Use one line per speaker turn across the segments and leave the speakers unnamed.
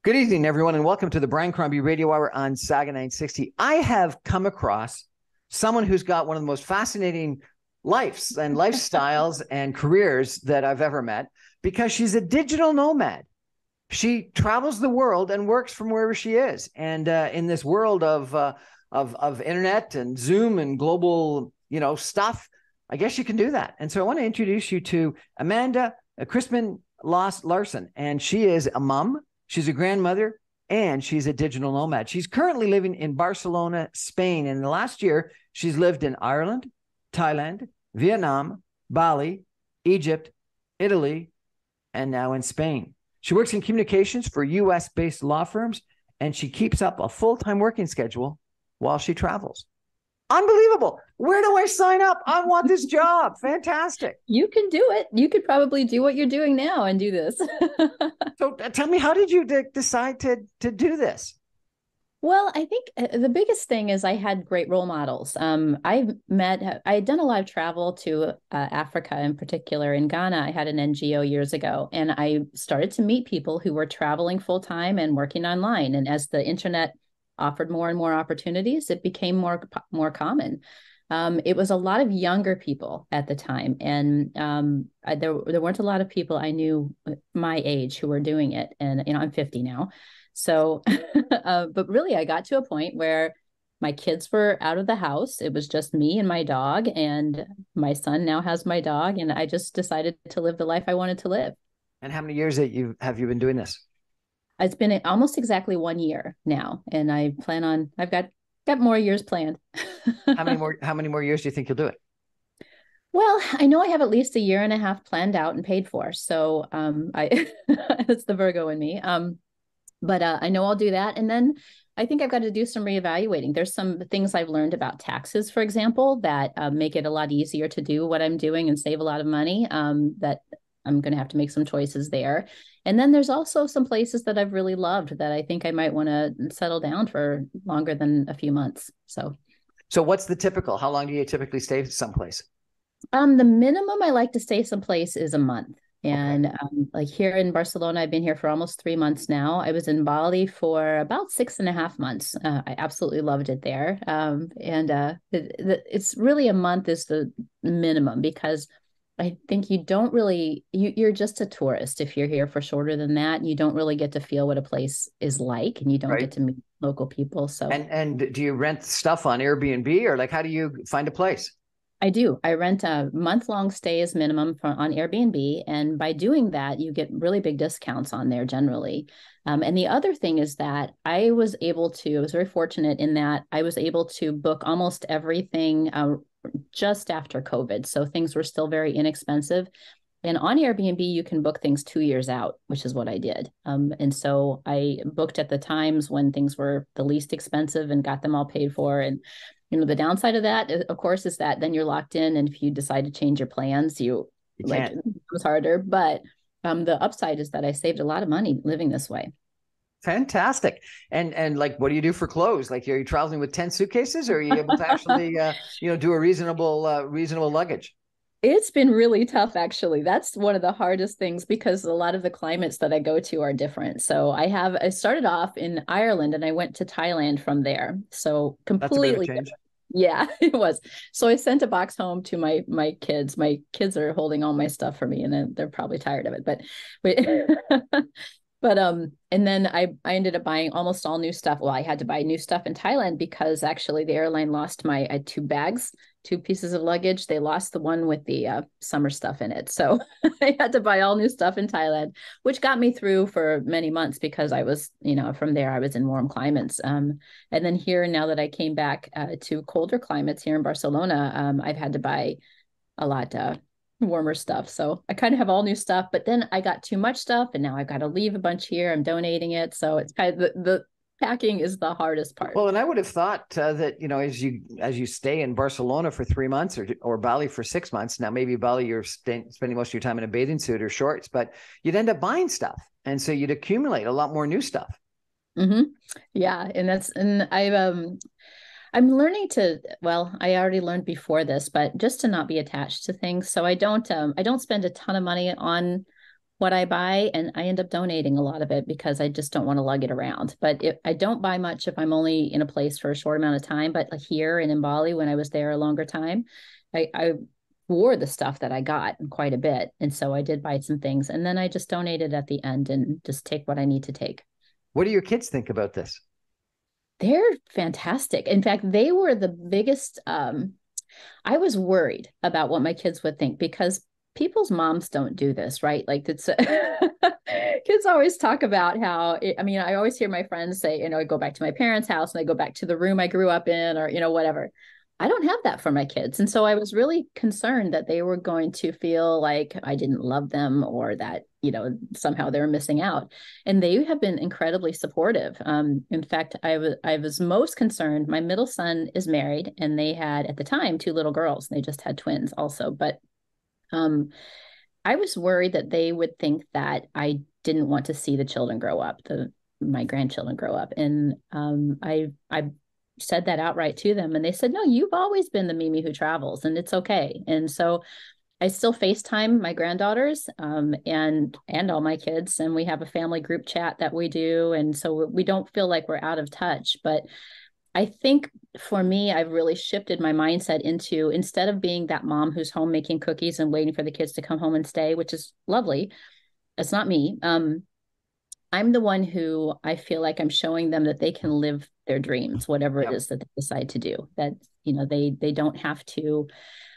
Good evening, everyone, and welcome to the Brian Crombie Radio Hour on Saga 960. I have come across someone who's got one of the most fascinating lives and lifestyles and careers that I've ever met because she's a digital nomad. She travels the world and works from wherever she is. And in this world of internet and Zoom and global, stuff, I guess you can do that. And so I want to introduce you to Amanda Christmann Larson, and she is a mom. She's a grandmother, and she's a digital nomad. She's currently living in Barcelona, Spain. And in the last year, she's lived in Ireland, Thailand, Vietnam, Bali, Egypt, Italy, and now in Spain. She works in communications for US-based law firms, and she keeps up a full-time working schedule while she travels. Unbelievable. Where do I sign up? I want this job. Fantastic.
You can do it. You could probably do what you're doing now and do this.
So tell me, how did you decide to do this?
Well, I think the biggest thing is I had great role models. I had done a lot of travel to Africa in particular. In Ghana, I had an NGO years ago, and I started to meet people who were traveling full time and working online. And as the internet offered more and more opportunities, it became more common. It was a lot of younger people at the time, and there weren't a lot of people I knew my age who were doing it. And I'm 50 now, so but really, I got to a point where my kids were out of the house. It was just me and my dog, and my son now has my dog, and I just decided to live the life I wanted to live.
And how many years have you been doing this?
It's been almost exactly 1 year now, and I've got more years planned.
How many more years do you think you'll do it?
Well, I know I have at least a year and a half planned out and paid for. So it's the Virgo in me. But I know I'll do that. And then I think I've got to do some reevaluating. There's some things I've learned about taxes, for example, that make it a lot easier to do what I'm doing and save a lot of money, that I'm going to have to make some choices there. And then there's also some places that I've really loved that I think I might want to settle down for longer than a few months. So
what's the typical? How long do you typically stay someplace?
The minimum I like to stay someplace is a month. And
Okay.
like here in Barcelona, I've been here for almost 3 months now. I was in Bali for about 6.5 months. I absolutely loved it there. It's really, a month is the minimum, because I think you don't really, you're just a tourist if you're here for shorter than that. You don't really get to feel what a place is like, and you don't
Right.
get to meet local people. So
And do you rent stuff on Airbnb, or like, how do you find a place?
I do. I rent a month-long stay as minimum on Airbnb, and by doing that, you get really big discounts on there generally. And the other thing is that I was very fortunate in that I was able to book almost everything just after COVID. So things were still very inexpensive. And on Airbnb, you can book things 2 years out, which is what I did. And so I booked at the times when things were the least expensive and got them all paid for. And the downside of that, of course, is that then you're locked in, and if you decide to change your plans,
You can't.
it was harder. But the upside is that I saved a lot of money living this way.
Fantastic. And like, what do you do for clothes? Like, are you traveling with 10 suitcases, or are you able to actually, do a reasonable luggage?
It's been really tough, actually. That's one of the hardest things, because a lot of the climates that I go to are different. So I started off in Ireland, and I went to Thailand from there. So
That's a bit of a
completely
change.
different. Yeah, it was. So I sent a box home to my kids. My kids are holding all my stuff for me, and they're probably tired of it. But and then I ended up buying almost all new stuff. Well, I had to buy new stuff in Thailand because actually the airline lost I had two pieces of luggage. They lost the one with the summer stuff in it. So I had to buy all new stuff in Thailand, which got me through for many months, because I was, from there I was in warm climates. And then here, now that I came back to colder climates here in Barcelona, I've had to buy a lot warmer stuff. So I kind of have all new stuff, but then I got too much stuff, and now I've got to leave a bunch here. I'm donating it. So it's kind of the packing is the hardest part.
Well, and I would have thought that, as you stay in Barcelona for 3 months, or Bali for 6 months. Now, maybe Bali, you're spending most of your time in a bathing suit or shorts, but you'd end up buying stuff. And so you'd accumulate a lot more new stuff.
Mm-hmm. Yeah. And I'm learning to, well, I already learned before this, but just to not be attached to things. So I don't spend a ton of money on what I buy, and I end up donating a lot of it because I just don't want to lug it around. But I don't buy much if I'm only in a place for a short amount of time. But like here and in Bali, when I was there a longer time, I wore the stuff that I got quite a bit. And so I did buy some things, and then I just donated at the end and just take what I need to take.
What do your kids think about this?
They're fantastic. In fact, they were the biggest. I was worried about what my kids would think because people's moms don't do this, right? Like it's kids always talk about how I mean, I always hear my friends say, you know, I go back to my parents' house and I go back to the room I grew up in, or, you know, whatever. I don't have that for my kids. And so I was really concerned that they were going to feel like I didn't love them, or that, you know, somehow they were missing out. And they have been incredibly supportive. In fact, I was most concerned. My middle son is married, and they had at the time two little girls. They just had twins also. But I was worried that they would think that I didn't want to see the children grow up, my grandchildren grow up. And I said that outright to them, and they said, no, you've always been the Mimi who travels, and it's okay. And so I still FaceTime my granddaughters, and all my kids, and we have a family group chat that we do. And so we don't feel like we're out of touch. But I think for me, I've really shifted my mindset into, instead of being that mom who's home making cookies and waiting for the kids to come home and stay, which is lovely, it's not me. I'm the one who I feel like I'm showing them that they can live their dreams, whatever it is that they decide to do. That, you know, they don't have to.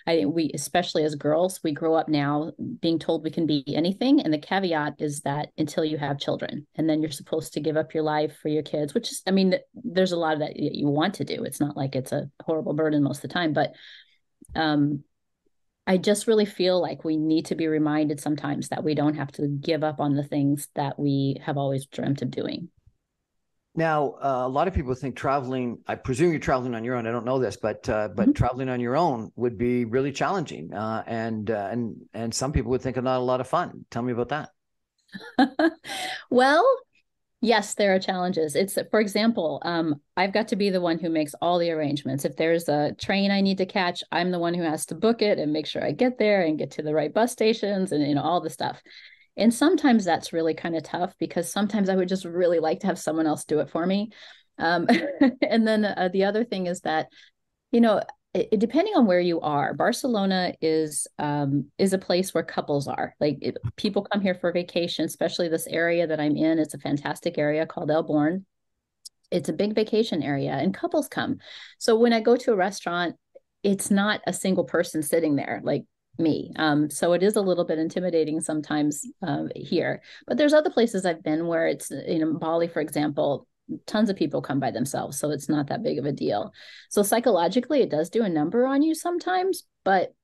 I think we, especially as girls, we grow up now being told we can be anything. And the caveat is that until you have children, and then you're supposed to give up your life for your kids, which is, I mean, there's a lot of that you want to do. It's not like it's a horrible burden most of the time, but I just really feel like we need to be reminded sometimes that we don't have to give up on the things that we have always dreamt of doing.
Now, a lot of people think traveling, I presume you're traveling on your own. I don't know this, but traveling on your own would be really challenging. And some people would think it's not a lot of fun. Tell me about that.
Well, yes, there are challenges. It's, for example, I've got to be the one who makes all the arrangements. If there's a train I need to catch, I'm the one who has to book it and make sure I get there and get to the right bus stations and, you know, all the stuff. And sometimes that's really kind of tough, because sometimes I would just really like to have someone else do it for me. And then the other thing is that, you know, depending on where you are, Barcelona is a place where couples are. Like people come here for vacation, especially this area that I'm in. It's a fantastic area called El Born. It's a big vacation area, and couples come. So when I go to a restaurant, it's not a single person sitting there like me. So it is a little bit intimidating sometimes here. But there's other places I've been where it's, you know, Bali, for example, tons of people come by themselves, so it's not that big of a deal. So psychologically, it does do a number on you sometimes, but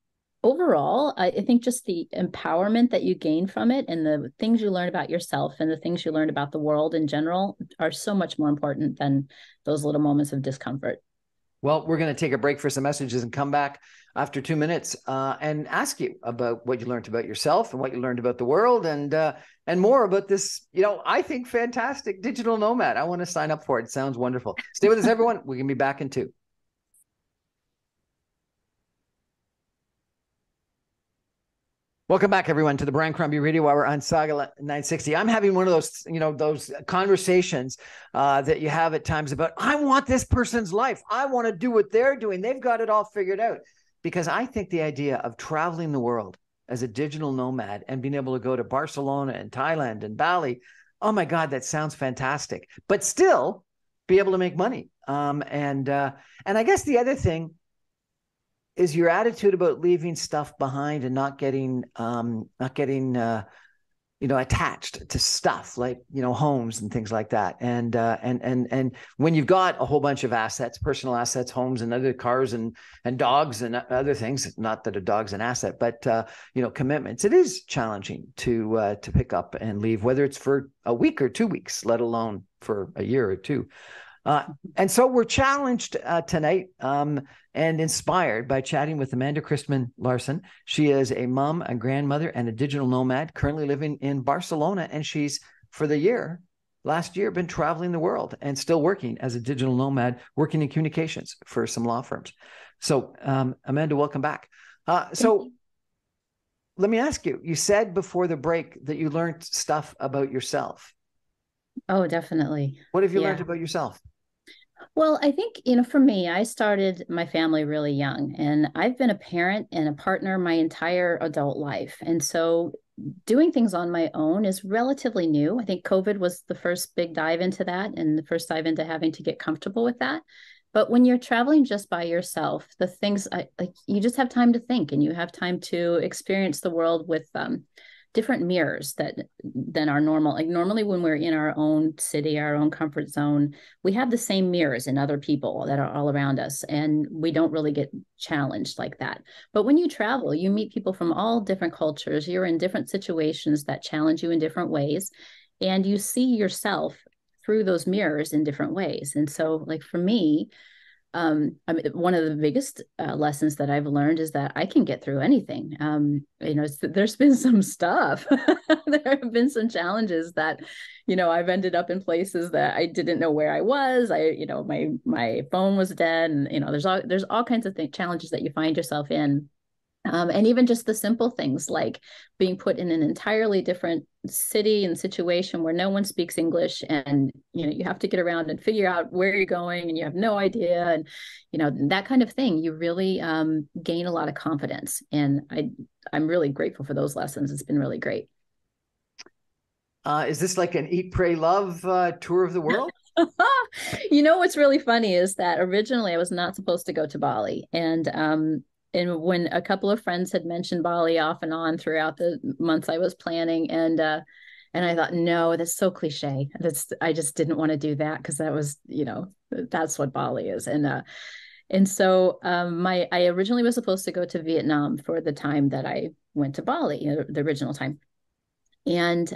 overall, I think just the empowerment that you gain from it, and the things you learn about yourself, and the things you learn about the world in general, are so much more important than those little moments of discomfort.
Well, we're going to take a break for some messages and come back after 2 minutes and ask you about what you learned about yourself and what you learned about the world, and more about this, you know, I think fantastic digital nomad. I want to sign up for it. It sounds wonderful. Stay with us, everyone. We're going to be back in 2. Welcome back, everyone, to the Brian Crombie Radio Hour on Saga 960. I'm having one of those, you know, those conversations that you have at times about, I want this person's life. I want to do what they're doing. They've got it all figured out. Because I think the idea of traveling the world as a digital nomad and being able to go to Barcelona and Thailand and Bali, oh my God, that sounds fantastic. But still be able to make money. And I guess the other thing is your attitude about leaving stuff behind and not getting you know, attached to stuff like, you know, homes and things like that. And when you've got a whole bunch of assets, personal assets, homes and other cars and dogs and other things, not that a dog's an asset, but you know, commitments, it is challenging to pick up and leave, whether it's for a week or 2 weeks, let alone for a year or two. And so we're challenged tonight and inspired by chatting with Amanda Christmann Larson. She is a mom, a grandmother, and a digital nomad currently living in Barcelona. And she's, for the last year, been traveling the world and still working as a digital nomad, working in communications for some law firms. So Amanda, welcome back. So let me ask you, you said before the break that you learned stuff about yourself.
Oh, definitely.
What have you
Yeah.
learned about yourself?
Well, I think, for me, I started my family really young, and I've been a parent and a partner my entire adult life. And so doing things on my own is relatively new. I think COVID was the first big dive into that and the first dive into having to get comfortable with that. But when you're traveling just by yourself, the things like you just have time to think and you have time to experience the world with different mirrors than our normal. Like normally when we're in our own city, our own comfort zone, we have the same mirrors in other people that are all around us, and we don't really get challenged like that. But when you travel, you meet people from all different cultures. You're in different situations that challenge you in different ways, and you see yourself through those mirrors in different ways. And so, like for me, I mean, one of the biggest lessons that I've learned is that I can get through anything. There's been some stuff. There have been some challenges that, I've ended up in places that I didn't know where I was. My phone was dead, and there's all kinds of challenges that you find yourself in. And even just the simple things like being put in an entirely different city and situation where no one speaks English, and you have to get around and figure out where you're going, and you have no idea, and that kind of thing. You really gain a lot of confidence, and I'm really grateful for those lessons. It's been really great.
Is this like an Eat, Pray, Love tour of the world?
What's really funny is that originally I was not supposed to go to Bali, and when a couple of friends had mentioned Bali off and on throughout the months I was planning, and I thought, no, that's so cliche. I just didn't want to do that because that was, that's what Bali is. And so I originally was supposed to go to Vietnam for the time that I went to Bali, the original time. And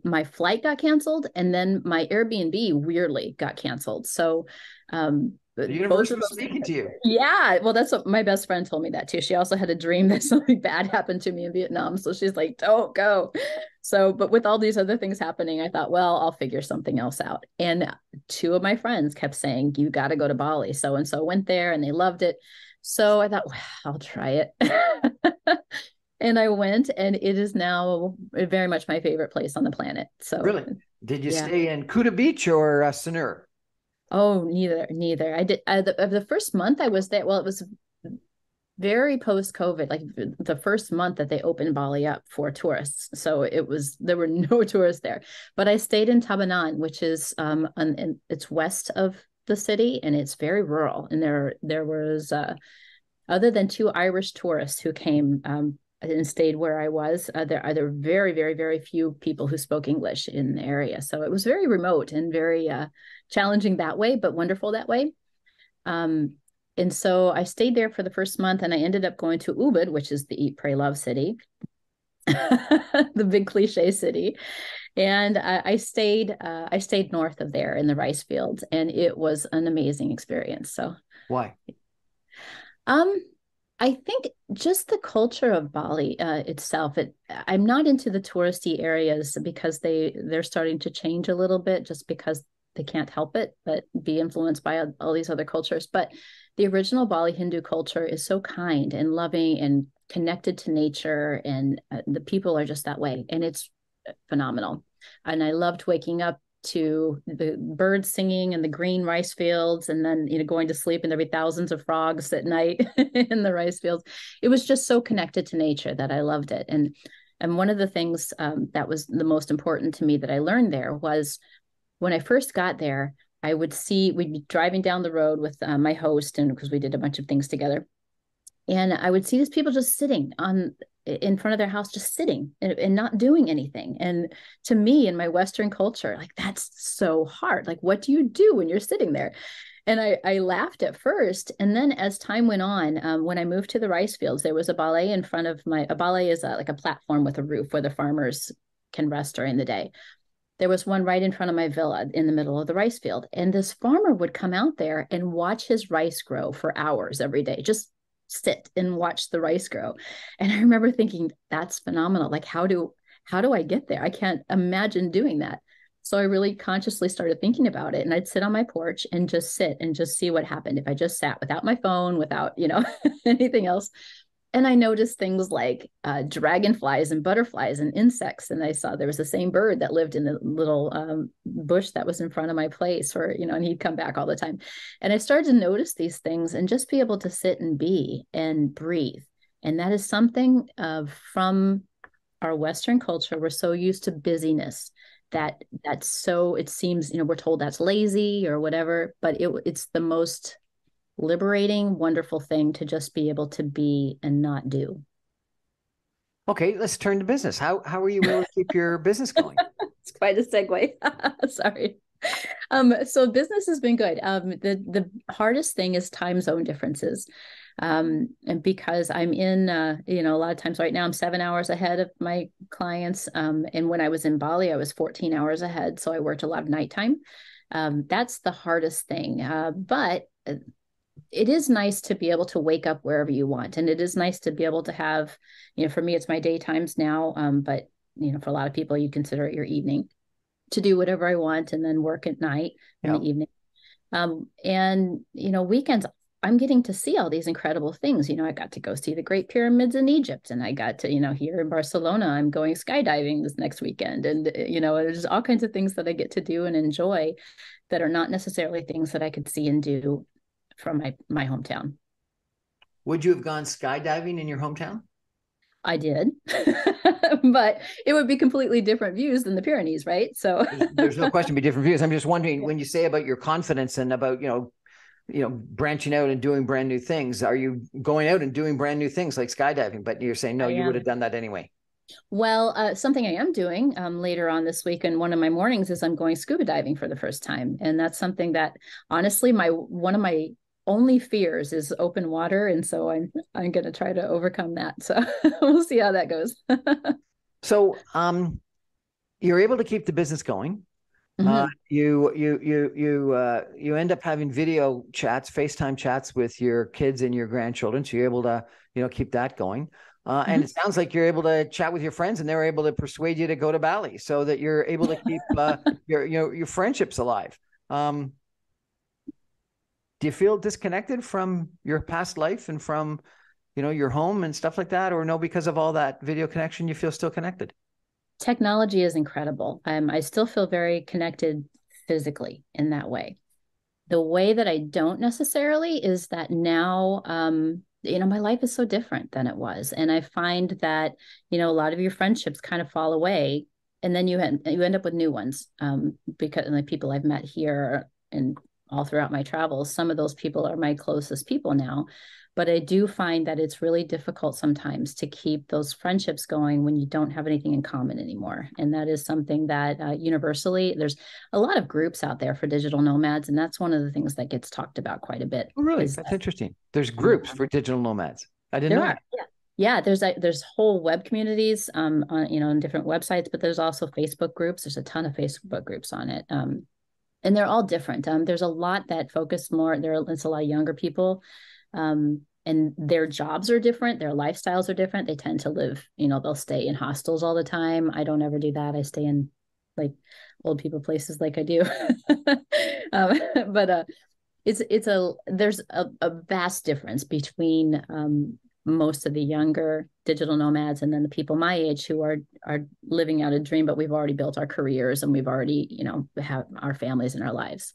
my flight got canceled, and then my Airbnb weirdly got canceled. So
the universe was speaking to you.
Yeah, well, that's what my best friend told me that too. She also had a dream that something bad happened to me in Vietnam. So she's like, don't go. So, but with all these other things happening, I thought, well, I'll figure something else out. And two of my friends kept saying, you got to go to Bali. So and so went there and they loved it. So I thought, well, I'll try it. And I went, and it is now very much my favorite place on the planet. So
really, did you stay in Kuta Beach or Sanur?
Oh, neither. I did the first month I was there. Well, it was very post-COVID, like the first month that they opened Bali up for tourists. So there were no tourists there. But I stayed in Tabanan, which is it's west of the city, and it's very rural. And there was other than two Irish tourists who came and stayed where I was, there are very, very, very few people who spoke English in the area. So it was very remote and very challenging that way, but wonderful that way. And so I stayed there for the first month, and I ended up going to Ubud, which is the Eat, Pray, Love city, the big cliche city. And I stayed north of there in the rice fields, and it was an amazing experience. So
why?
I think just the culture of Bali itself. I'm not into the touristy areas because they're starting to change a little bit, just because they can't help it but be influenced by all these other cultures. But the original Bali Hindu culture is so kind and loving and connected to nature, and the people are just that way, and it's phenomenal. And I loved waking up to the birds singing and the green rice fields, and then going to sleep, and there'd be thousands of frogs at night in the rice fields. It was just so connected to nature that I loved it. And one of the things that was the most important to me that I learned there was when I first got there, we'd be driving down the road with my host, and because we did a bunch of things together, and I would see these people just sitting in front of their house, just sitting and not doing anything. And to me, in my Western culture, like, that's so hard. Like, what do you do when you're sitting there? And I laughed at first. And then as time went on, when I moved to the rice fields, there was a ballet in front of a ballet is like a platform with a roof where the farmers can rest during the day. There was one right in front of my villa in the middle of the rice field. And this farmer would come out there and watch his rice grow for hours every day, just sit and watch the rice grow. And I remember thinking, that's phenomenal. Like, how do I get there? I can't imagine doing that. So I really consciously started thinking about it, and I'd sit on my porch and just sit and just see what happened if I just sat without my phone, without, anything else. And I noticed things like dragonflies and butterflies and insects. And I saw there was the same bird that lived in the little bush that was in front of my place, or, and he'd come back all the time. And I started to notice these things and just be able to sit and be and breathe. And that is something from our Western culture. We're so used to busyness that's so, it seems, we're told that's lazy or whatever, but it's the most liberating, wonderful thing to just be able to be and not do.
Okay, let's turn to business. How are you able to keep your business going?
It's quite a segue. Sorry. So business has been good. The hardest thing is time zone differences. And because I'm in, a lot of times right now I'm 7 hours ahead of my clients. And when I was in Bali, I was 14 hours ahead. So I worked a lot of nighttime. That's the hardest thing. But it is nice to be able to wake up wherever you want. And it is nice to be able to have, for me, it's my daytimes now. But, for a lot of people, you consider it your evening to do whatever I want and then work at night in the evening. And, weekends, I'm getting to see all these incredible things. I got to go see the Great Pyramids in Egypt, and I got to, here in Barcelona, I'm going skydiving this next weekend. And, there's all kinds of things that I get to do and enjoy that are not necessarily things that I could see and do from my hometown.
Would you have gone skydiving in your hometown?
I did, but it would be completely different views than the Pyrenees, right? So
there's no question be different views. I'm just wondering, when you say about your confidence and about, branching out and doing brand new things, are you going out and doing brand new things like skydiving? But you're saying, no, you would have done that anyway.
Well, something I am doing later on this week, and one of my mornings is I'm going scuba diving for the first time. And that's something that honestly, one of my only fears is open water. And so I'm going to try to overcome that. So we'll see how that goes.
So you're able to keep the business going. Mm-hmm. You end up having video chats, FaceTime chats with your kids and your grandchildren. So you're able to, keep that going. And it sounds like you're able to chat with your friends, and they're able to persuade you to go to Bali, so that you're able to keep your friendships alive. Do you feel disconnected from your past life and from, your home and stuff like that? Or no, because of all that video connection, you feel still connected?
Technology is incredible. I still feel very connected physically in that way. The way that I don't necessarily is that now, my life is so different than it was. And I find that, a lot of your friendships kind of fall away, and then you end up with new ones, because like people I've met here and all throughout my travels, some of those people are my closest people now. But I do find that it's really difficult sometimes to keep those friendships going when you don't have anything in common anymore. And that is something that universally, there's a lot of groups out there for digital nomads. And that's one of the things that gets talked about quite a bit.
Oh, really? That's interesting. There's groups for digital nomads. I didn't know that.
Yeah, there's whole web communities, on different websites, but there's also Facebook groups. There's a ton of Facebook groups on it. And they're all different. There's a lot that focus more, it's a lot of younger people. And their jobs are different. Their lifestyles are different. They tend to live, they'll stay in hostels all the time. I don't ever do that. I stay in like old people places like I do. But there's a vast difference between most of the younger digital nomads and then the people my age who are living out a dream, but we've already built our careers and we've already, have our families and our lives.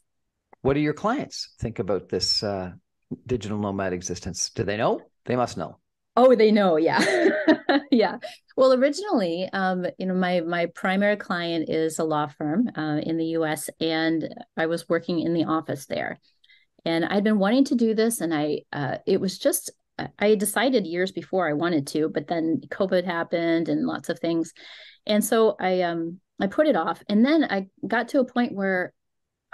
What do your clients think about this digital nomad existence? Do they know? They must know.
Oh, they know. Yeah. Yeah. Well, originally, my primary client is a law firm in the US, and I was working in the office there, and I'd been wanting to do this. And I decided years before I wanted to, but then COVID happened and lots of things. And so I put it off. And then I got to a point where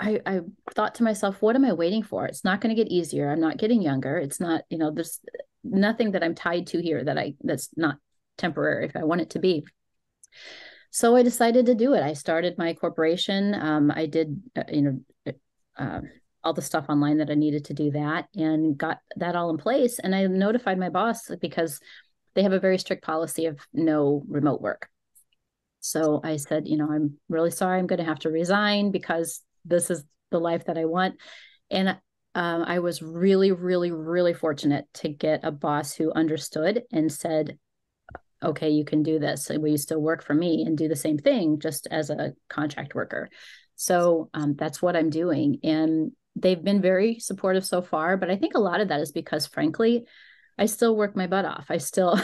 I thought to myself, what am I waiting for? It's not going to get easier. I'm not getting younger. It's not, there's nothing that I'm tied to here that's not temporary if I want it to be. So I decided to do it. I started my corporation. I did, all the stuff online that I needed to do that, and got that all in place. And I notified my boss because they have a very strict policy of no remote work. So I said, I'm really sorry. I'm going to have to resign because this is the life that I want. And I was really, really, really fortunate to get a boss who understood and said, okay, you can do this. Will you still work for me and do the same thing just as a contract worker? So that's what I'm doing. And they've been very supportive so far, but I think a lot of that is because, frankly, I still work my butt off. I still,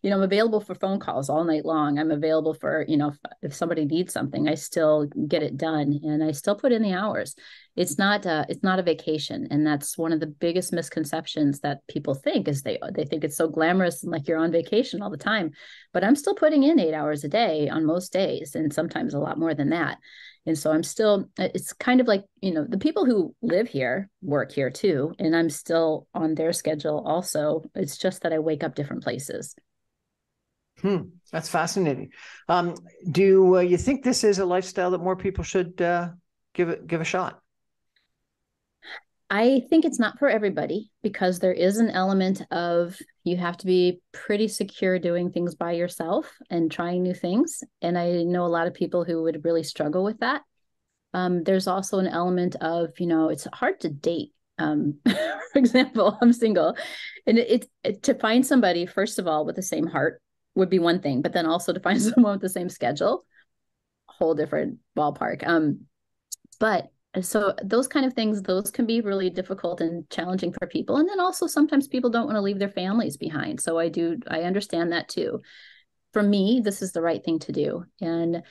I'm available for phone calls all night long. I'm available for, if somebody needs something, I still get it done, and I still put in the hours. It's not a vacation. And that's one of the biggest misconceptions that people think is they think it's so glamorous and like you're on vacation all the time, but I'm still putting in 8 hours a day on most days, and sometimes a lot more than that. And so it's kind of like, the people who live here work here too. And I'm still on their schedule also. It's just that I wake up different places.
That's fascinating. Do you think this is a lifestyle that more people should give a shot?
I think it's not for everybody, because there is an element of you have to be pretty secure doing things by yourself and trying new things. And I know a lot of people who would really struggle with that. There's also an element of, it's hard to date. For example, I'm single, and to find somebody, first of all, with the same heart would be one thing, but then also to find someone with the same schedule, whole different ballpark. But so those kind of things, those can be really difficult and challenging for people. And then also sometimes people don't want to leave their families behind. So I understand that too. For me, this is the right thing to do. And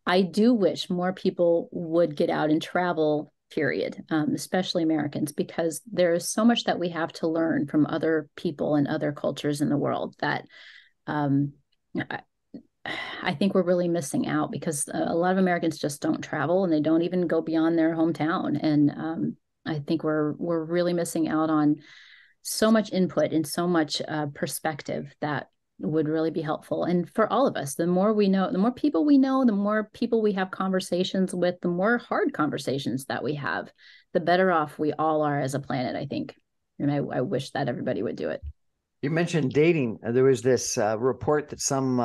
I do wish more people would get out and travel, period, especially Americans, because there is so much that we have to learn from other people and other cultures in the world that I think we're really missing out, because a lot of Americans just don't travel, and they don't even go beyond their hometown. And I think we're really missing out on so much input and so much perspective that would really be helpful. And for all of us, the more we know, the more people we know, the more people we have conversations with, the more hard conversations that we have, the better off we all are as a planet, I think. And I wish that everybody would do it.
You mentioned dating. There was this report that some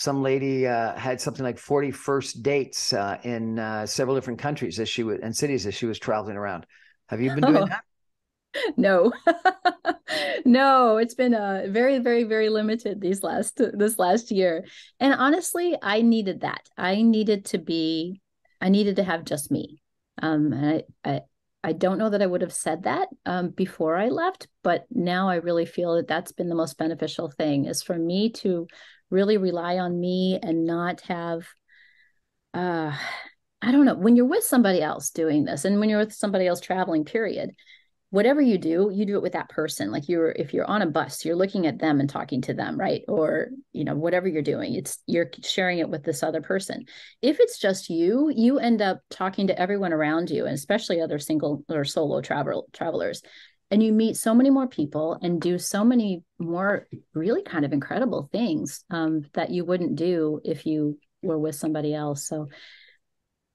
lady had something like 40 first dates in several different countries and cities as she was traveling around. Have you been doing that?
No, no, it's been very, very, very limited this last year. And honestly, I needed that. I needed to have just me. And I don't know that I would have said that before I left, but now I really feel that that's been the most beneficial thing, is for me to really rely on me and not have, I don't know, when you're with somebody else doing this, and when you're with somebody else traveling, period, whatever you do it with that person. Like if you're on a bus, you're looking at them and talking to them, right? Or, whatever you're doing, you're sharing it with this other person. If it's just you end up talking to everyone around you, and especially other single or solo travelers. And you meet so many more people and do so many more really kind of incredible things that you wouldn't do if you were with somebody else. So,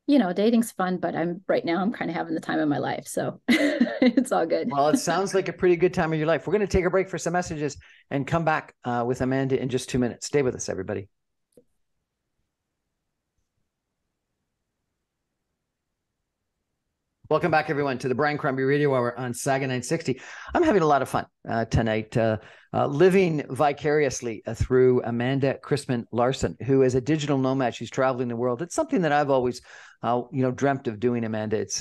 dating's fun, but right now I'm kind of having the time of my life. So it's all good.
Well, it sounds like a pretty good time of your life. We're going to take a break for some messages and come back with Amanda in just 2 minutes. Stay with us, everybody. Welcome back, everyone, to the Brian Crombie Radio Hour on Saga 960. I'm having a lot of fun tonight, living vicariously through Amanda Christmann Larson, who is a digital nomad. She's traveling the world. It's something that I've always, dreamt of doing, Amanda. It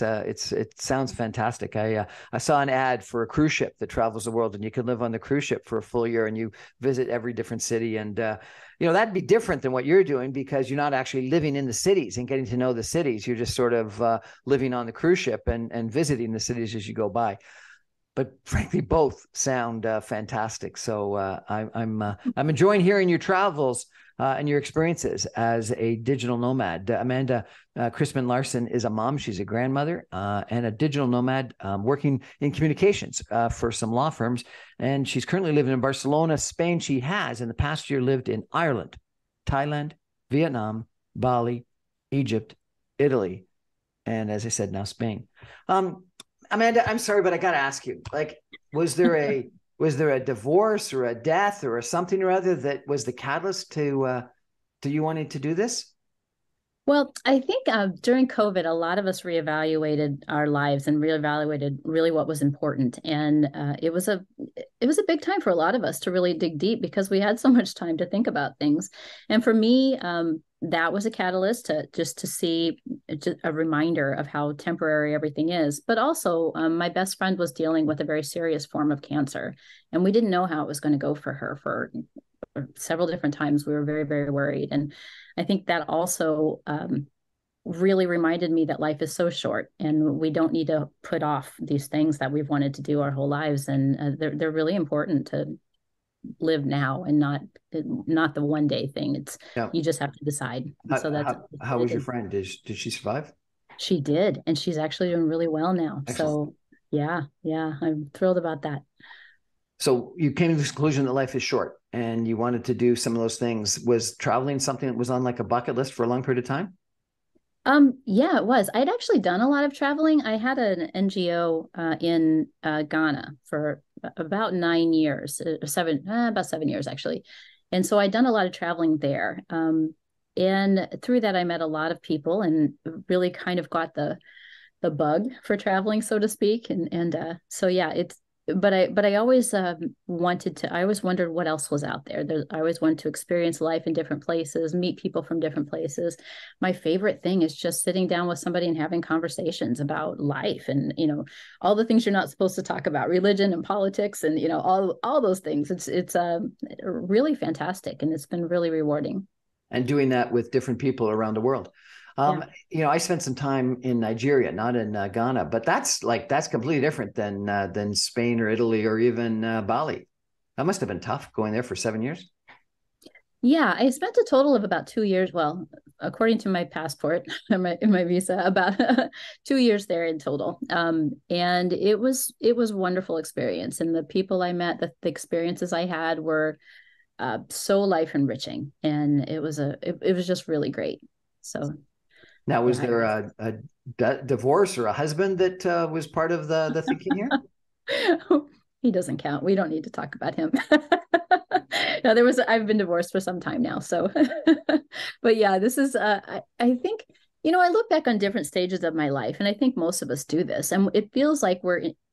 sounds fantastic. I saw an ad for a cruise ship that travels the world, and you can live on the cruise ship for a full year, and you visit every different city. And that'd be different than what you're doing, because you're not actually living in the cities and getting to know the cities. You're just sort of living on the cruise ship and visiting the cities as you go by. But frankly, both sound fantastic. So I'm enjoying hearing your travels and your experiences as a digital nomad. Amanda Christmann Larson is a mom. She's a grandmother and a digital nomad working in communications for some law firms. And she's currently living in Barcelona, Spain. She has in the past year lived in Ireland, Thailand, Vietnam, Bali, Egypt, Italy, and as I said, now Spain. Amanda, I'm sorry, but I got to ask you, was there a divorce or a death or something or other that was the catalyst to you wanting to do this?
Well, I think during COVID, a lot of us reevaluated our lives and reevaluated really what was important, and it was a big time for a lot of us to really dig deep because we had so much time to think about things. And for me, that was a catalyst to just to see just a reminder of how temporary everything is. But also, my best friend was dealing with a very serious form of cancer, and we didn't know how it was going to go for her for several different times. We were very, very worried. And I think that also really reminded me that life is so short and we don't need to put off these things that we've wanted to do our whole lives. And they're really important to live now and not the one day thing. It's,
Yeah.
you just have to decide. So
How was your friend? Did she survive?
She did. And she's actually doing really well now.
Excellent.
So yeah, I'm thrilled about that.
So you came to the conclusion that life is short and you wanted to do some of those things. Was traveling something that was on like a bucket list for a long period of time?
Yeah, it was. I'd actually done a lot of traveling. I had an NGO in Ghana for about 9 years, about 7 years actually. And so I'd done a lot of traveling there. And through that, I met a lot of people and really kind of got the bug for traveling, so to speak. And so yeah, but I always I always wondered what else was out there. I always wanted to experience life in different places, meet people from different places. My favorite thing is just sitting down with somebody and having conversations about life and, all the things you're not supposed to talk about, religion and politics and, all those things. It's really fantastic and it's been really rewarding.
And doing that with different people around the world. I spent some time in Nigeria, not in Ghana, but that's completely different than Spain or Italy or even Bali. That must have been tough going there for 7 years.
Yeah, I spent a total of about 2 years. Well, according to my passport and my visa, about 2 years there in total. And it was wonderful experience, and the people I met, the experiences I had were so life enriching, and it was just really great. So.
Now, was there a divorce or a husband that was part of the thinking here?
He doesn't count. We don't need to talk about him. No, I've been divorced for some time now. So, but yeah, this is, I think, I look back on different stages of my life, and I think most of us do this. And it feels like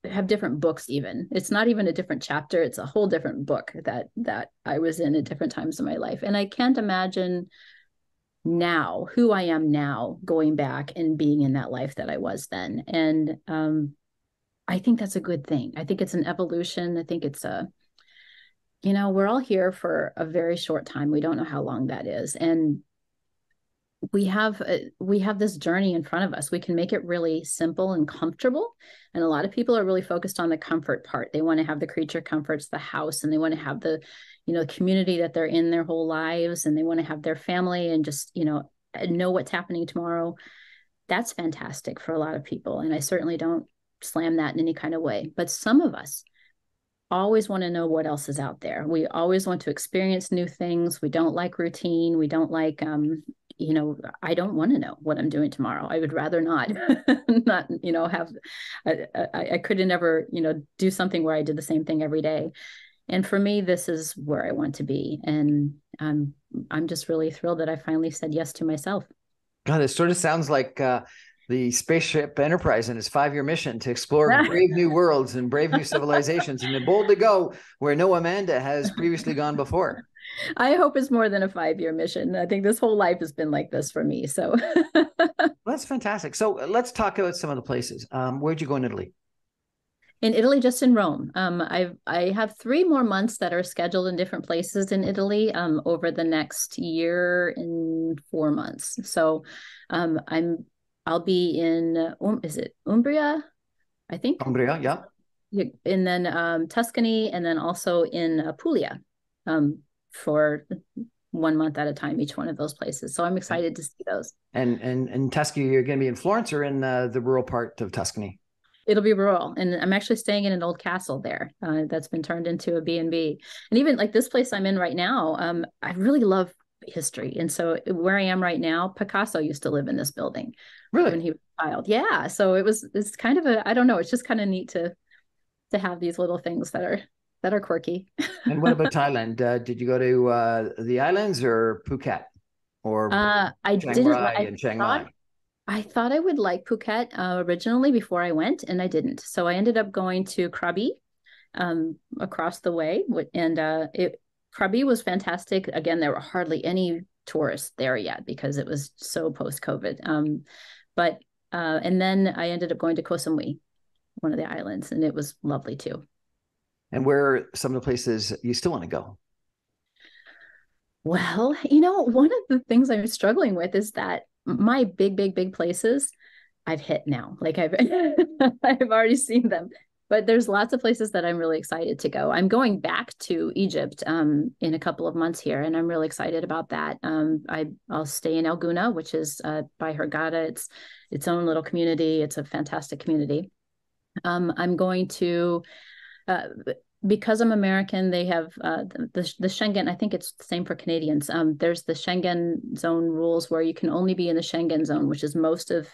have different books even. It's not even a different chapter. It's a whole different book that I was in at different times of my life. And I can't imagine now who I am now going back and being in that life that I was then. And I think that's a good thing. I think it's an evolution. I think it's we're all here for a very short time. We don't know how long that is. And we have this journey in front of us. We can make it really simple and comfortable. And a lot of people are really focused on the comfort part. They want to have the creature comforts, the house, and they want to have the, community that they're in their whole lives, and they want to have their family and just, know what's happening tomorrow. That's fantastic for a lot of people. And I certainly don't slam that in any kind of way. But some of us always want to know what else is out there. We always want to experience new things. We don't like routine. We don't like, I don't want to know what I'm doing tomorrow. I would rather not, have, I couldn't ever, do something where I did the same thing every day. And for me, this is where I want to be. And I'm just really thrilled that I finally said yes to myself.
God, it sort of sounds like the spaceship Enterprise and its 5-year mission to explore brave new worlds and brave new civilizations, and they're bold to go where no Amanda has previously gone before.
I hope it's more than a 5-year mission. I think this whole life has been like this for me. So
well, that's fantastic. So let's talk about some of the places. Where'd you go in Italy?
In Italy, just in Rome. I have 3 more months that are scheduled in different places in Italy over the next year and 4 months. So I'll be in is it Umbria? I think
Umbria, yeah.
And then Tuscany, and then also in Puglia for 1 month at a time, each one of those places. So I'm excited to see those.
And Tuscany, you're going to be in Florence or in the rural part of Tuscany?
It'll be rural, and I'm actually staying in an old castle there that's been turned into a B&B. And even like this place I'm in right now, I really love history. And so where I am right now, Picasso used to live in this building.
Really?
When he was a child. Yeah. So it's kind of I don't know, it's just kind of neat to have these little things that are quirky.
And what about Thailand? Did you go to the islands or Phuket? or
I
Chiang
didn't.
Rai and Chiang
Thought
Mai?
I thought I would like Phuket originally before I went, and I didn't. So I ended up going to Krabi across the way, and Crombie was fantastic. Again, there were hardly any tourists there yet because it was so post COVID. But and then I ended up going to Koh Samui, one of the islands, and it was lovely too.
And where are some of the places you still want to go?
Well, one of the things I'm struggling with is that my big places I've hit now. Like I've I've already seen them. But there's lots of places that I'm really excited to go. I'm going back to Egypt in a couple of months here, and I'm really excited about that. I'll stay in El Guna, which is by Hurghada. It's its own little community. It's a fantastic community. I'm going to uh, because I'm American, they have the Schengen. I think it's the same for Canadians. There's the Schengen zone rules where you can only be in the Schengen zone, which is most of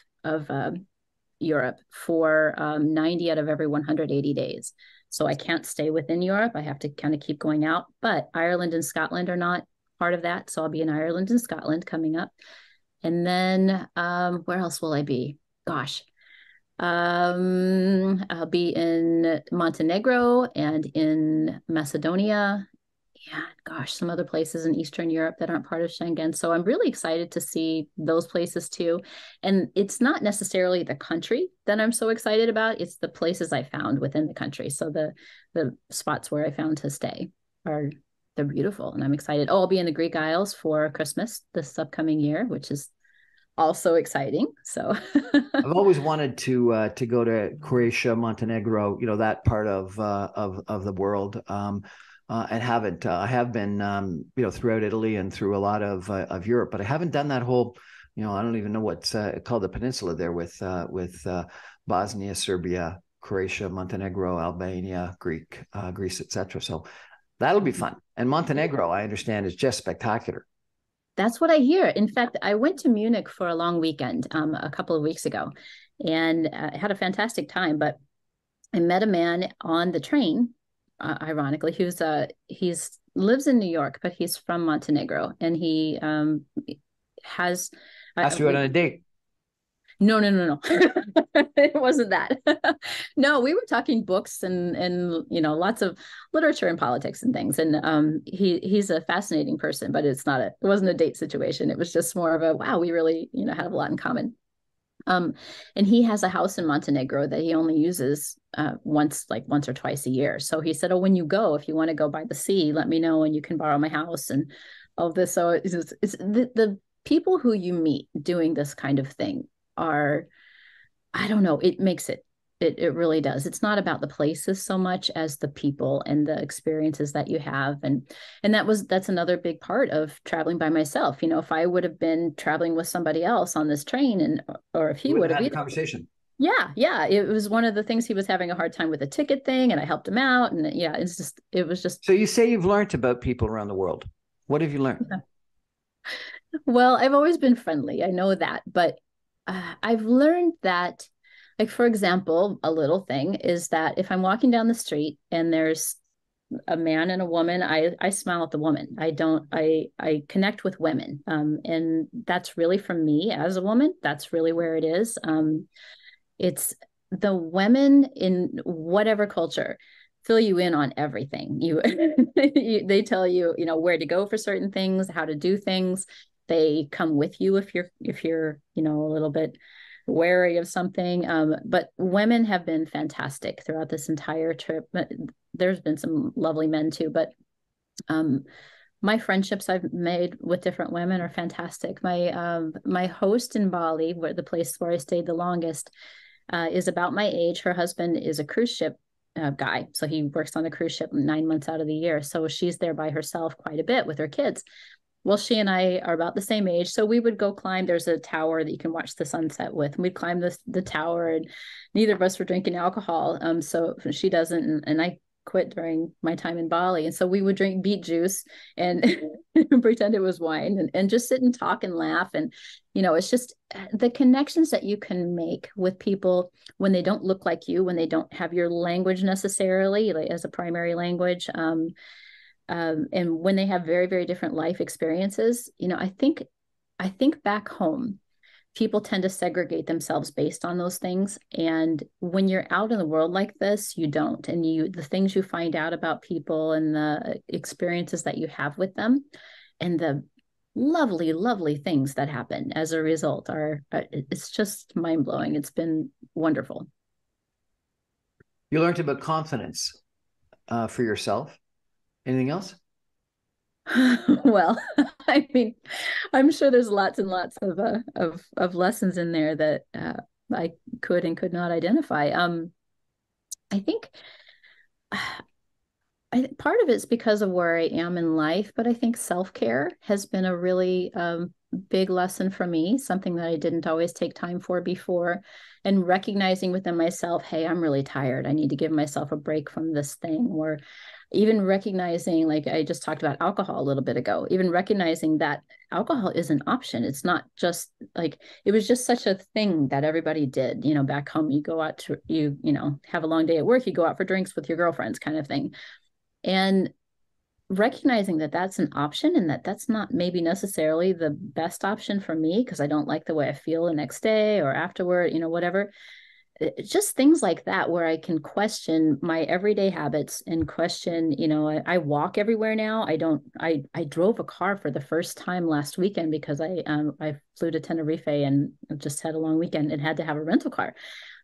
Europe, for 90 out of every 180 days. So I can't stay within Europe. I have to kind of keep going out. But Ireland and Scotland are not part of that. So I'll be in Ireland and Scotland coming up. And then where else will I be? Gosh. I'll be in Montenegro and in Macedonia. Yeah, gosh, some other places in Eastern Europe that aren't part of Schengen. So I'm really excited to see those places too. And it's not necessarily the country that I'm so excited about. It's the places I found within the country. So the spots where I found to stay are they're beautiful, and I'm excited. Oh, I'll be in the Greek Isles for Christmas this upcoming year, which is also exciting. So
I've always wanted to go to Croatia, Montenegro, that part of the world, and haven't. I have been, throughout Italy and through a lot of Europe, but I haven't done that whole. I don't even know what's called the peninsula there with Bosnia, Serbia, Croatia, Montenegro, Albania, Greece, etc. So that'll be fun. And Montenegro, I understand, is just spectacular.
That's what I hear. In fact, I went to Munich for a long weekend a couple of weeks ago, and had a fantastic time. But I met a man on the train, ironically, he's lives in New York, but he's from Montenegro, and he has.
Asked you out on a date.
No. It wasn't that. No, we were talking books and lots of literature and politics and things. And he's a fascinating person, but it wasn't a date situation. It was just more of a wow, we really, have a lot in common. And he has a house in Montenegro that he only uses once or twice a year. So he said, "Oh, when you go, if you want to go by the sea, let me know and you can borrow my house and all this." So it's the people who you meet doing this kind of thing are, I don't know, it makes it really does. It's not about the places so much as the people and the experiences that you have. And that's another big part of traveling by myself. If I would have been traveling with somebody else on this train or if he would have
had a conversation.
Yeah. It was one of the things. He was having a hard time with the ticket thing and I helped him out. And yeah, it was just.
So you say you've learned about people around the world. What have you learned?
Well, I've always been friendly. I know that, but I've learned that, like, for example, a little thing is that if I'm walking down the street and there's a man and a woman, I smile at the woman. I connect with women. And that's really, for me as a woman, that's really where it is. It's the women in whatever culture fill you in on everything. They tell you, where to go for certain things, how to do things. They come with you if you're a little bit wary of something. But women have been fantastic throughout this entire trip. There's been some lovely men too, but my friendships I've made with different women are fantastic. My host in Bali, where the place where I stayed the longest, is about my age. Her husband is a cruise ship guy, so he works on a cruise ship 9 months out of the year. So she's there by herself quite a bit with her kids. Well, she and I are about the same age. So we would go climb. There's a tower that you can watch the sunset with. And we'd climb the tower, and neither of us were drinking alcohol. So she doesn't, and I quit during my time in Bali. And so we would drink beet juice and pretend it was wine and just sit and talk and laugh. And, it's just the connections that you can make with people when they don't look like you, when they don't have your language necessarily, like as a primary language. And when they have very, very different life experiences, I think I think back home, people tend to segregate themselves based on those things. And when you're out in the world like this, you don't. And the things you find out about people and the experiences that you have with them and the lovely, lovely things that happen as a result it's just mind blowing. It's been wonderful.
You learned about confidence for yourself. Anything else?
Well, I mean, I'm sure there's lots and lots of lessons in there that I could and could not identify. I think part of it's because of where I am in life, but I think self-care has been a really big lesson for me, something that I didn't always take time for before, and recognizing within myself, hey, I'm really tired. I need to give myself a break from this thing. Or even recognizing, like I just talked about alcohol a little bit ago, even recognizing that alcohol is an option. It's not just like, it was just such a thing that everybody did, back home. You go out to, have a long day at work, you go out for drinks with your girlfriends kind of thing. And recognizing that that's an option and that that's not maybe necessarily the best option for me because I don't like the way I feel the next day or afterward, whatever. It's just things like that where I can question my everyday habits and question, I walk everywhere now. I drove a car for the first time last weekend because I flew to Tenerife and just had a long weekend and had to have a rental car.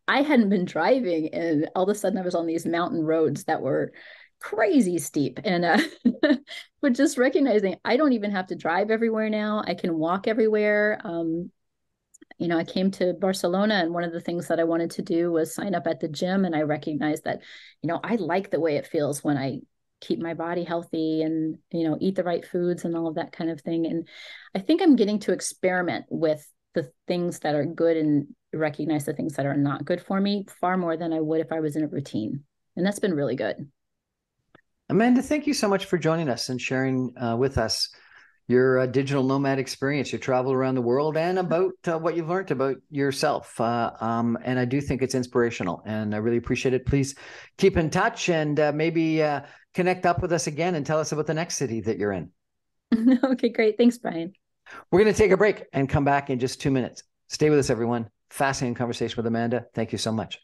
I hadn't been driving and all of a sudden I was on these mountain roads that were crazy steep. And but just recognizing I don't even have to drive everywhere now. I can walk everywhere. I came to Barcelona and one of the things that I wanted to do was sign up at the gym. And I recognized that, I like the way it feels when I keep my body healthy and, eat the right foods and all of that kind of thing. And I think I'm getting to experiment with the things that are good and recognize the things that are not good for me far more than I would if I was in a routine. And that's been really good.
Amanda, thank you so much for joining us and sharing with us your digital nomad experience, your travel around the world, and about what you've learned about yourself. And I do think it's inspirational, and I really appreciate it. Please keep in touch and maybe connect up with us again and tell us about the next city that you're in.
Okay, great. Thanks, Brian.
We're going to take a break and come back in just 2 minutes. Stay with us, everyone. Fascinating conversation with Amanda. Thank you so much.